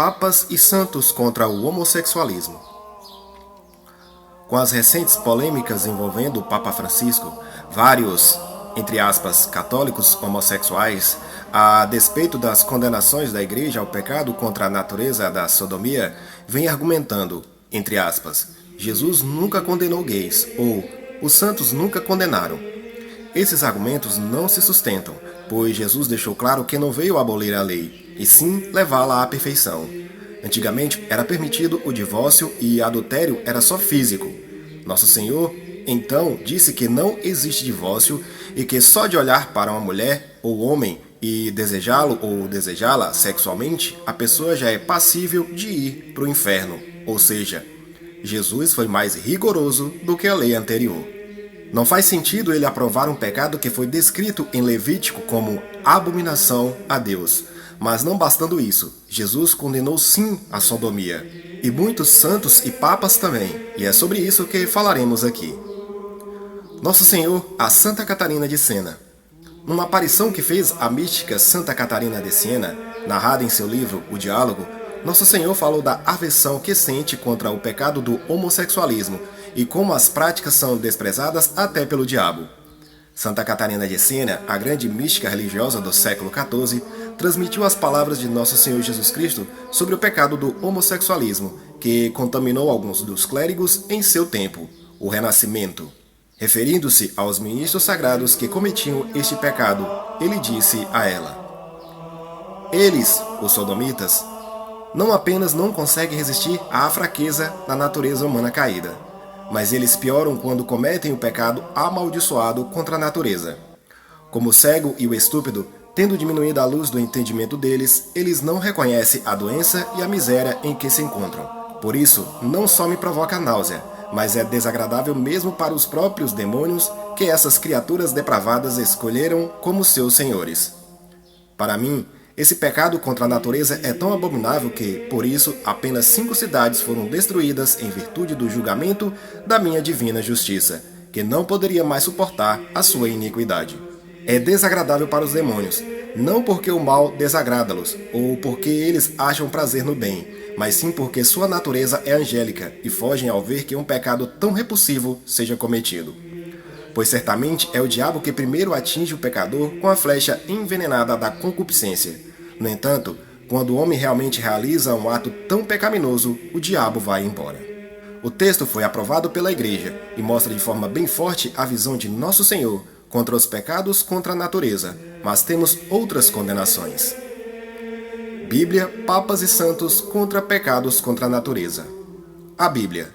Papas e santos contra o homossexualismo. Com as recentes polêmicas envolvendo o Papa Francisco, vários, entre aspas, católicos homossexuais, a despeito das condenações da Igreja ao pecado contra a natureza da sodomia, vêm argumentando, entre aspas, Jesus nunca condenou gays, ou os santos nunca condenaram. Esses argumentos não se sustentam, pois Jesus deixou claro que não veio abolir a lei, e sim levá-la à perfeição. Antigamente era permitido o divórcio e adultério era só físico. Nosso Senhor, então, disse que não existe divórcio e que só de olhar para uma mulher ou homem e desejá-lo ou desejá-la sexualmente, a pessoa já é passível de ir para o inferno. Ou seja, Jesus foi mais rigoroso do que a lei anterior. Não faz sentido ele aprovar um pecado que foi descrito em Levítico como abominação a Deus. Mas não bastando isso, Jesus condenou sim a sodomia. E muitos santos e papas também. E é sobre isso que falaremos aqui. Nosso Senhor, a Santa Catarina de Siena. Numa aparição que fez a mística Santa Catarina de Siena, narrada em seu livro O Diálogo, Nosso Senhor falou da aversão que sente contra o pecado do homossexualismo e como as práticas são desprezadas até pelo diabo. Santa Catarina de Siena, a grande mística religiosa do século XIV, transmitiu as palavras de Nosso Senhor Jesus Cristo sobre o pecado do homossexualismo, que contaminou alguns dos clérigos em seu tempo, o Renascimento. Referindo-se aos ministros sagrados que cometiam este pecado, ele disse a ela: eles, os sodomitas, não apenas não conseguem resistir à fraqueza da natureza humana caída, mas eles pioram quando cometem o pecado amaldiçoado contra a natureza. Como o cego e o estúpido, tendo diminuído a luz do entendimento deles, eles não reconhecem a doença e a miséria em que se encontram. Por isso, não só me provoca náusea, mas é desagradável mesmo para os próprios demônios que essas criaturas depravadas escolheram como seus senhores. Para mim, esse pecado contra a natureza é tão abominável que, por isso, apenas 5 cidades foram destruídas em virtude do julgamento da minha divina justiça, que não poderia mais suportar a sua iniquidade. É desagradável para os demônios, não porque o mal desagrada-los, ou porque eles acham prazer no bem, mas sim porque sua natureza é angélica e fogem ao ver que um pecado tão repulsivo seja cometido. Pois certamente é o diabo que primeiro atinge o pecador com a flecha envenenada da concupiscência. No entanto, quando o homem realmente realiza um ato tão pecaminoso, o diabo vai embora. O texto foi aprovado pela Igreja e mostra de forma bem forte a visão de Nosso Senhor contra os pecados contra a natureza, mas temos outras condenações. Bíblia, Papas e Santos contra pecados contra a natureza. A Bíblia.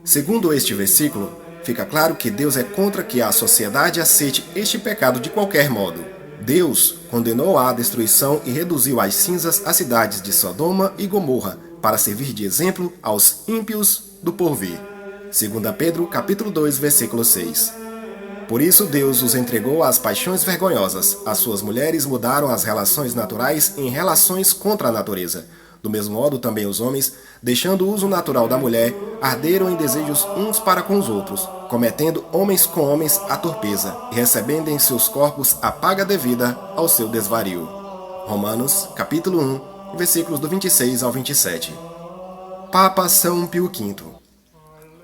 Segundo este versículo, fica claro que Deus é contra que a sociedade aceite este pecado de qualquer modo. Deus condenou à destruição e reduziu às cinzas as cidades de Sodoma e Gomorra para servir de exemplo aos ímpios do porvir. 2 Pedro capítulo 2, versículo 6. Por isso Deus os entregou às paixões vergonhosas. As suas mulheres mudaram as relações naturais em relações contra a natureza. Do mesmo modo, também os homens, deixando o uso natural da mulher, arderam em desejos uns para com os outros, cometendo homens com homens a torpeza e recebendo em seus corpos a paga devida ao seu desvario. Romanos, capítulo 1, versículos do 26 ao 27. Papa São Pio V.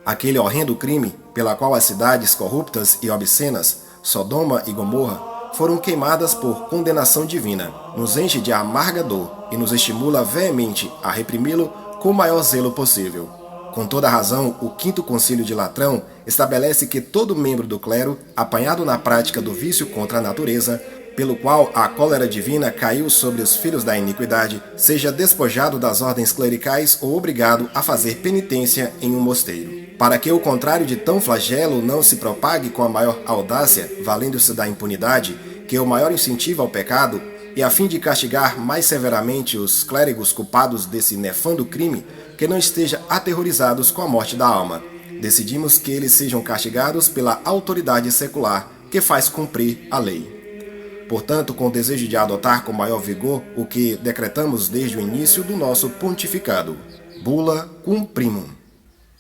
Aquele horrendo crime pela qual as cidades corruptas e obscenas, Sodoma e Gomorra, foram queimadas por condenação divina, nos enche de amarga dor e nos estimula veemente a reprimi-lo com o maior zelo possível. Com toda razão, o Quinto Concílio de Latrão estabelece que todo membro do clero, apanhado na prática do vício contra a natureza, pelo qual a cólera divina caiu sobre os filhos da iniquidade, seja despojado das ordens clericais ou obrigado a fazer penitência em um mosteiro. Para que o contrário de tão flagelo não se propague com a maior audácia, valendo-se da impunidade, que é o maior incentivo ao pecado, e a fim de castigar mais severamente os clérigos culpados desse nefando crime, que não estejam aterrorizados com a morte da alma, decidimos que eles sejam castigados pela autoridade secular que faz cumprir a lei. Portanto, com o desejo de adotar com maior vigor o que decretamos desde o início do nosso pontificado, Bula Cum Primum.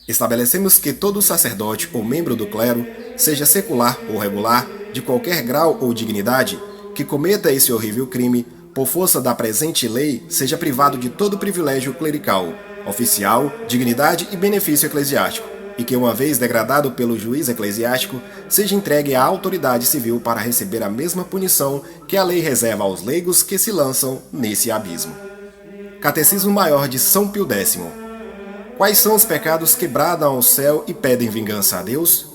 Estabelecemos que todo sacerdote ou membro do clero, seja secular ou regular, de qualquer grau ou dignidade, que cometa esse horrível crime, por força da presente lei, seja privado de todo privilégio clerical, oficial, dignidade e benefício eclesiástico, e que, uma vez degradado pelo juiz eclesiástico, seja entregue à autoridade civil para receber a mesma punição que a lei reserva aos leigos que se lançam nesse abismo. Catecismo Maior de São Pio X. Quais são os pecados que bradam ao céu e pedem vingança a Deus?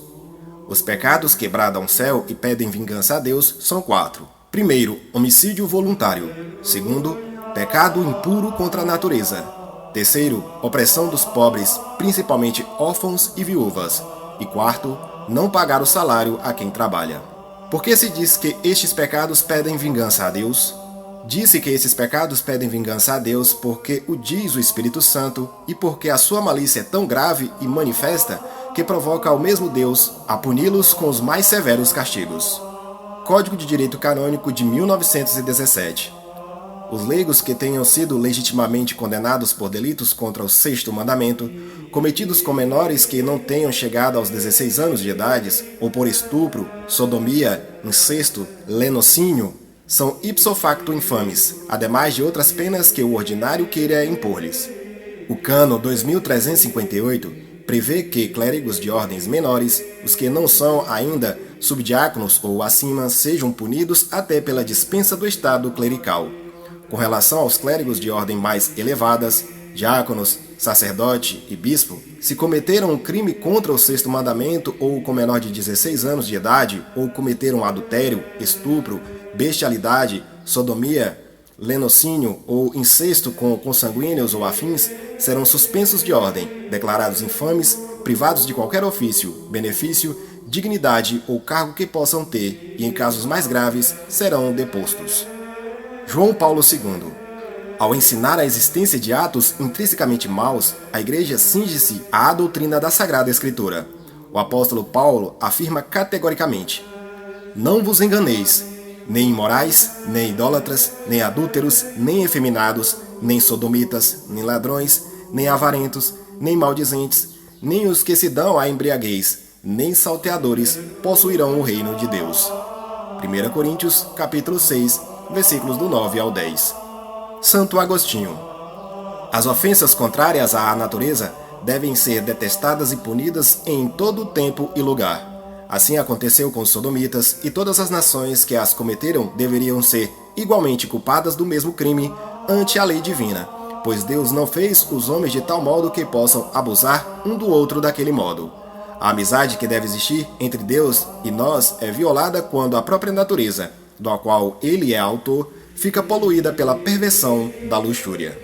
Os pecados que bradam ao céu e pedem vingança a Deus são 4. Primeiro, homicídio voluntário. Segundo, pecado impuro contra a natureza. Terceiro, opressão dos pobres, principalmente órfãos e viúvas. E quarto, não pagar o salário a quem trabalha. Por que se diz que estes pecados pedem vingança a Deus? Disse que esses pecados pedem vingança a Deus porque o diz o Espírito Santo e porque a sua malícia é tão grave e manifesta que provoca ao mesmo Deus a puni-los com os mais severos castigos. Código de Direito Canônico de 1917. Os leigos que tenham sido legitimamente condenados por delitos contra o sexto mandamento, cometidos com menores que não tenham chegado aos 16 anos de idade, ou por estupro, sodomia, incesto, lenocínio, são ipso facto infames, ademais de outras penas que o ordinário queira impor-lhes. O Cano 2358 prevê que clérigos de ordens menores, os que não são ainda subdiáconos ou acima, sejam punidos até pela dispensa do estado clerical. Com relação aos clérigos de ordem mais elevadas, diáconos, sacerdote e bispo, se cometeram um crime contra o sexto mandamento ou com menor de 16 anos de idade, ou cometeram adultério, estupro, bestialidade, sodomia, lenocínio ou incesto com consanguíneos ou afins, serão suspensos de ordem, declarados infames, privados de qualquer ofício, benefício, dignidade ou cargo que possam ter, e em casos mais graves, serão depostos. João Paulo II. Ao ensinar a existência de atos intrinsecamente maus, a Igreja cinge-se à doutrina da Sagrada Escritura. O apóstolo Paulo afirma categoricamente: não vos enganeis, nem imorais, nem idólatras, nem adúlteros, nem efeminados, nem sodomitas, nem ladrões, nem avarentos, nem maldizentes, nem os que se dão à embriaguez, nem salteadores possuirão o reino de Deus. 1 Coríntios, capítulo 6, versículos do 9 ao 10. Santo Agostinho. As ofensas contrárias à natureza devem ser detestadas e punidas em todo tempo e lugar. Assim aconteceu com os sodomitas, e todas as nações que as cometeram deveriam ser igualmente culpadas do mesmo crime ante a lei divina, pois Deus não fez os homens de tal modo que possam abusar um do outro daquele modo. A amizade que deve existir entre Deus e nós é violada quando a própria natureza, do qual Ele é autor, fica poluída pela perversão da luxúria.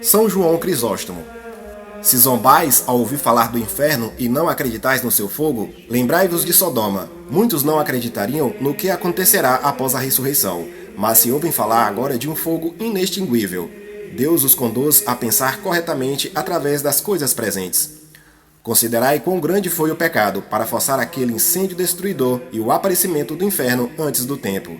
São João Crisóstomo. Se zombais ao ouvir falar do inferno e não acreditais no seu fogo, lembrai-vos de Sodoma. Muitos não acreditariam no que acontecerá após a ressurreição, mas se ouvem falar agora de um fogo inextinguível. Deus os conduz a pensar corretamente através das coisas presentes. Considerai quão grande foi o pecado para forçar aquele incêndio destruidor e o aparecimento do inferno antes do tempo.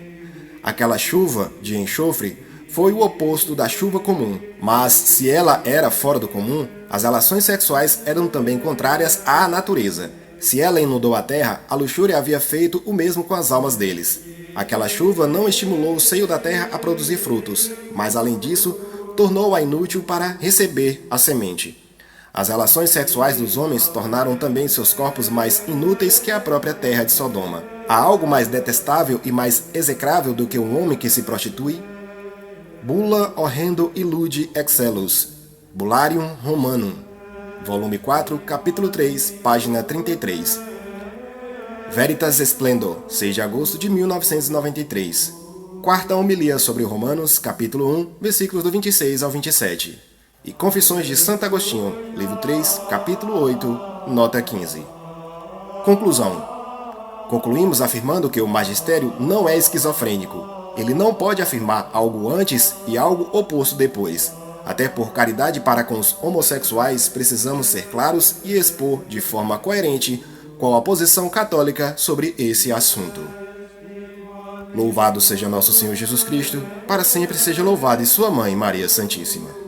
Aquela chuva de enxofre foi o oposto da chuva comum, mas se ela era fora do comum, as relações sexuais eram também contrárias à natureza. Se ela inundou a terra, a luxúria havia feito o mesmo com as almas deles. Aquela chuva não estimulou o seio da terra a produzir frutos, mas além disso, tornou-a inútil para receber a semente. As relações sexuais dos homens tornaram também seus corpos mais inúteis que a própria terra de Sodoma. Há algo mais detestável e mais execrável do que um homem que se prostitui? Bula horrendo illude excellus. Bullarium Romanum. Volume 4, capítulo 3, página 33. Veritas Splendor, 6 de agosto de 1993. Quarta homilia sobre Romanos, capítulo 1, versículos do 26 ao 27. E Confissões de Santo Agostinho, livro 3, capítulo 8, nota 15. Conclusão. Concluímos afirmando que o magistério não é esquizofrênico. Ele não pode afirmar algo antes e algo oposto depois. Até por caridade para com os homossexuais, precisamos ser claros e expor de forma coerente qual a posição católica sobre esse assunto. Louvado seja nosso Senhor Jesus Cristo, para sempre seja louvado e sua Mãe Maria Santíssima.